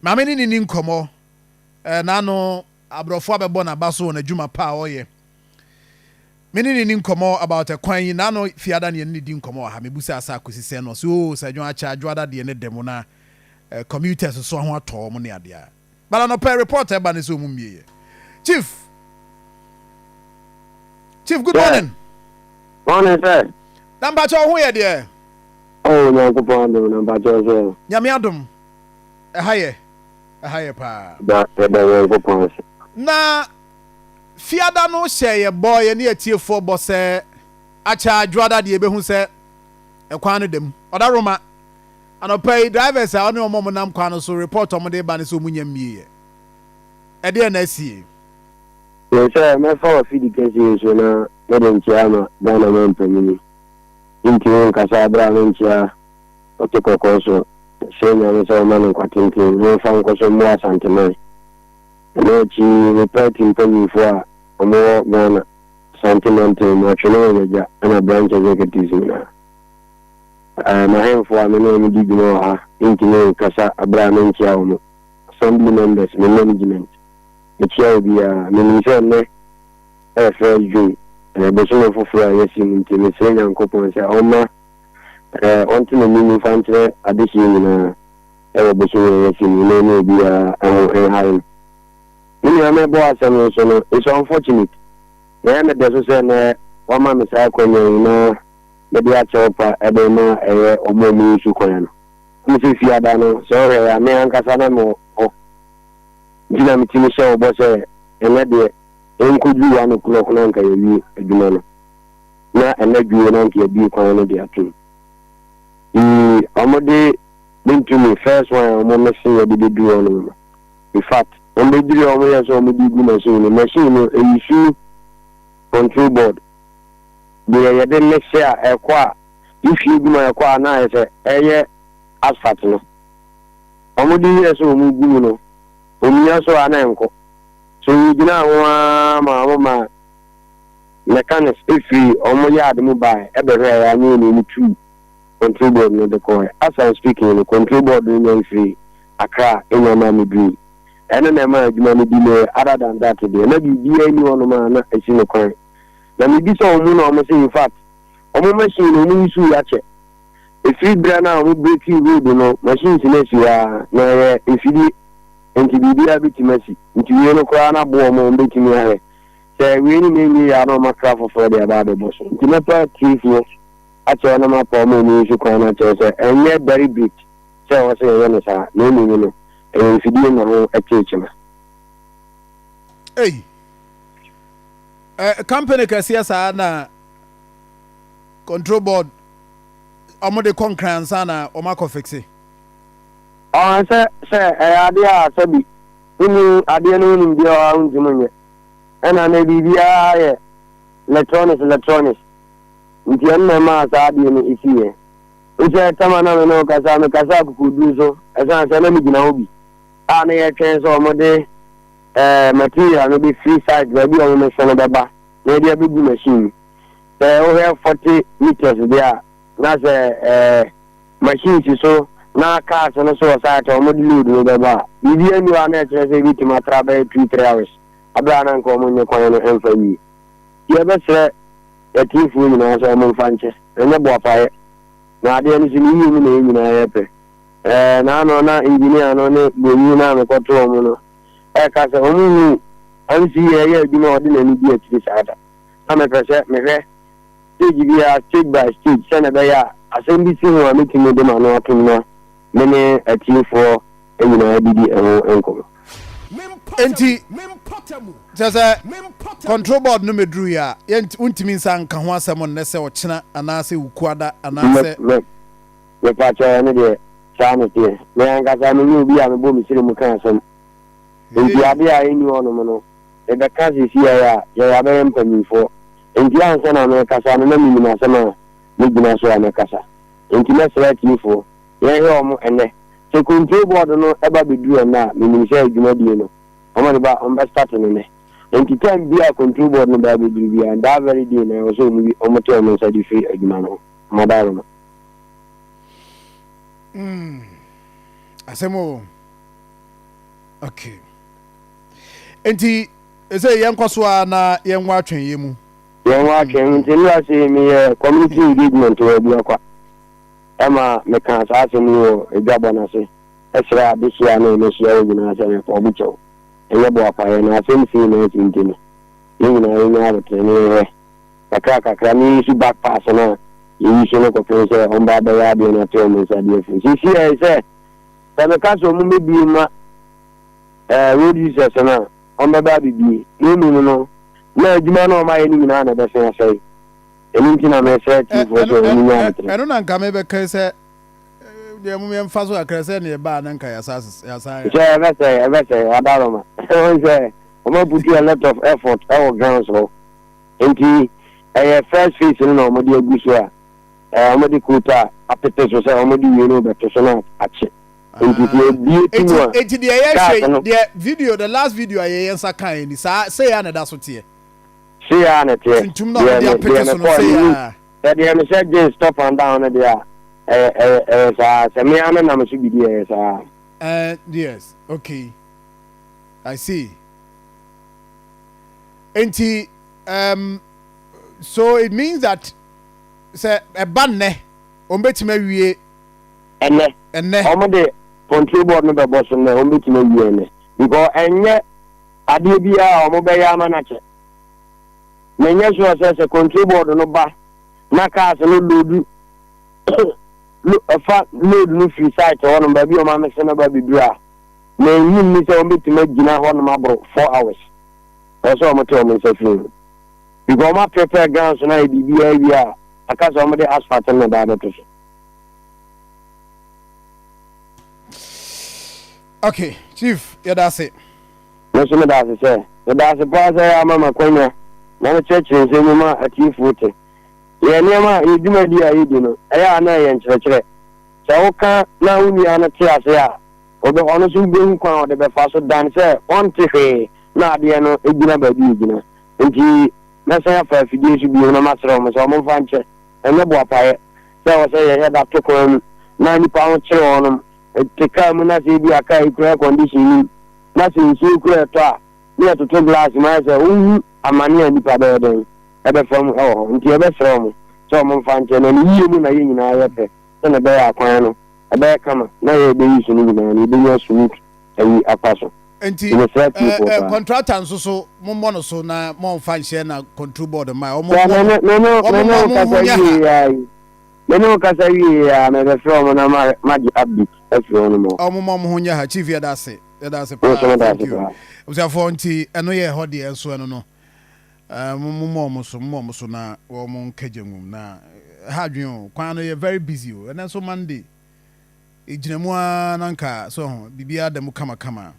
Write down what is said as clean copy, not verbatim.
maame ni nkɔmɔ nano abrɔfo abɛbɔ na ba so na adwuma pa ɔyɛ mene ni nkɔmɔ about kwan yi nano fiada ne ni di nkɔmɔ ha mebusa asa akosisɛ no so sa dwon acha adwada de ne demo na commuters so ho atɔ mo ne adea bala no per report eba ne so mu mieye chief good morning. Morning, sir. Number 2 ho ye de. Oh, no, go on, number 2, sir. Nyame adom. Ehaye pa. That go on. Na fiada no hye boy ne atiefo bo se acha adwada de ebehu se ekwan no dem. Oda Roma anopai drivers a one omo nam kwan no so report omo de ba ne so munya mieye. E de na asie. Yes, sir, my father feed the case so na Madam Chiama, Dana Mampamini. Into Casabra, Mentia, Oteko Coso, Senior Mr. Man and Quatintin, no found Coso more Santamay. And she repaired him for a more than sentimental, much and a branch of executive. My hand for a minimum did know her, into Casa Abraham Chiamo, assembly members, management. The chair will be a minister, a fair June. Bɛsɛ foforɔ a yɛsi mu nti mesrɛ Nyankopɔn sɛ ɔma ɔnte no mu fa nkyerɛ adehye nyinaa ɛwɔ bɛsɛ a yɛsi mu na ne obiara ɛho ɛnhare no me nua mɛbɔ asɛm no so no it's unfortunate na ɛyɛ mɛdɛ so sɛ nɛ wama me saa kwanya nyinaa mɛde akyɛw pa ɛbɛ ma ɛyɛ ɔmo mu nsu kwanya no me sɛ fiada no sɛ ɔhwɛ a me ankasa na me hɔ nti na metumi hyɛ wɔbɔ sɛ ɛnɛ deɛ enkoju wa no kula kuna nka yewi adwuma no na enadwo na nka yebi kwan no de ato amode bintumi first one mo machine ye de do no in fact on be diri omo ye so mo di gu machine no eyisu control board de ye de le share ekwa if you gu ma ekwa na ye se eye asphalt no amode ye so mo gu no omiya so ana enko so you know ma mechanics if you omo yard mu buy ebere ya ni two control board no de call as I speaking the control board no free Accra in my dream and na ma adwuma no bi other than that dey na bi anyone ma na esi no kwan na me bi so omo no omo say in fact omo machine no mu isu ya che if you bra na omo breaking road no machine si na si ya na ifidi enti bibia bitimasi nti we no kra na bo mo betimi ahe se we ni me ya no makra for the about the boss nti na pa tifo acho na ma pa mo ni su kwa na cho se enye very big se o se ye no sa no no e fidi na ho echechima company kasi asa na control board omo de concurrence na o ma ko fixe say idea sabi unu idea no unu bia unjimunye ana na bibia ye electronics nti anna ma sa ade ni isiye uje tama na no kasa kukudu so esa se na mi gina obi ana ye twen so omode material no be free side we bi o me so no beba na dia be gu machine o have 40 meters there na se machine so na car so no so site o mod load no beba bibi anu ana e se bi timatra ba 2-3 hours abra na nko mo nye kwan no emfa yi ye be se etifu ni na so mo fanche enye bo afaye na ade ni sini yi ni na ye pe na no na engineer no ne bo yi na me koto mo no ka se o mu ansi ye bi no ode na ni bi atiri sada na me pese me hwe stage bi a stage by stage se na be ya asem si ho ametimi de ma no atumna mene atifu enina bidi enko enti just control board no medru ya untimi nsan ka ho asem ne se ochena anase ukuada anase me pacha ne de chane tie me anga sa me ni obi a me bo mi sire mu kan asem enti ade a eni ono mo no e be kazi si ya be mpanyinfo enti ansa na me kasa no na mi na asem a me gina so na kasa enti me sere tifo ye he omo ene se control board no eba bedu na me ni se adwuma die no omo ba on be start no ne enti time bi a control board no ba bedu bi and that very day na so mu omo te omo sa di free adwuma no modaro no asemo okay enti say yen kwaso na yen wa atwen ye mu yen wa atwen nti ni ase mi community engagement we bi akwa ema me kan sa ase ni o edwabo na se esra adisia na me share we na se me for bucho enye bo apaye na ase mi na enti ntino yin na yin na abetre kakra ni si back pass na yi so no ko pe se on ba da ya bi na te o me sa bi fu si se me ka so mu me bi ma road users na on ba ba bi no na adwuma na o ma ye ni na be se asai eni ntina me se ti fo so ni nya abetre eno na nka me be kai se de mu me mfa so akra se ne ba na nka ya sa se ebe se adaroma o se o ma put a lot of effort our grounds so enti first phase no mo de aguso a mo de quota apete so se o mo de yeno be to so na ache enti the video the last video aye yensa kan ni say ya na da so tie see ya na tie tintum na mo de apete so no say ya the me say just stop and down there sa se me ana na me so bi die sa yes okay I see enti so it means that say e ban ne o betima wie enne o de control board no be boss no o betima wie enne because enye ade bia o mo be ya ma na che menye so say control board no ba na ka se no lodu load no free site on ba bi o ma me se na ba bibia na yin ni se o betima gina ho no mabro 4 hours so mo to mo se free because my prepare grounds na bibia akasa o mo de asphalt na da to so. Okay, Chief, yeah, that's it. No, so that's it, sir. That's the boss I am, Mama Konya. Now, church is in Mama at you footing. Yeah, Nema, you do my dear, you know. I am a church. So, okay, now we are not here, sir. Or the honest will bring crown the faster dancer on Tiffy. Now, the ano, it did not be, you know. And he, myself, if you should be on a master of my own fancy, and the boy, so I say, I had that took on 90 pounds on them. Te come na se bi aka ikura condition na se nsu kura to a ne to glass ma se amane ani pa be den e be fam nti e be sro so mo fa nche na ni mu na ye nyina ya pe se na be akwan no e be kama na ye be yi sunu nyina ni be nya sunu ayi apaso nti contractor nso so mo no so na mo fa nche na control board ma o mo no kasa wi ya me be fro mo na magi update afro no mo mo honya ha chief ya dase thank you so for nti eno ye ho de enso eno no mo so na wo mo nkagengum na ha dwen kwan no ye very busy o and so Monday ejinamu ananka so bibia dem kama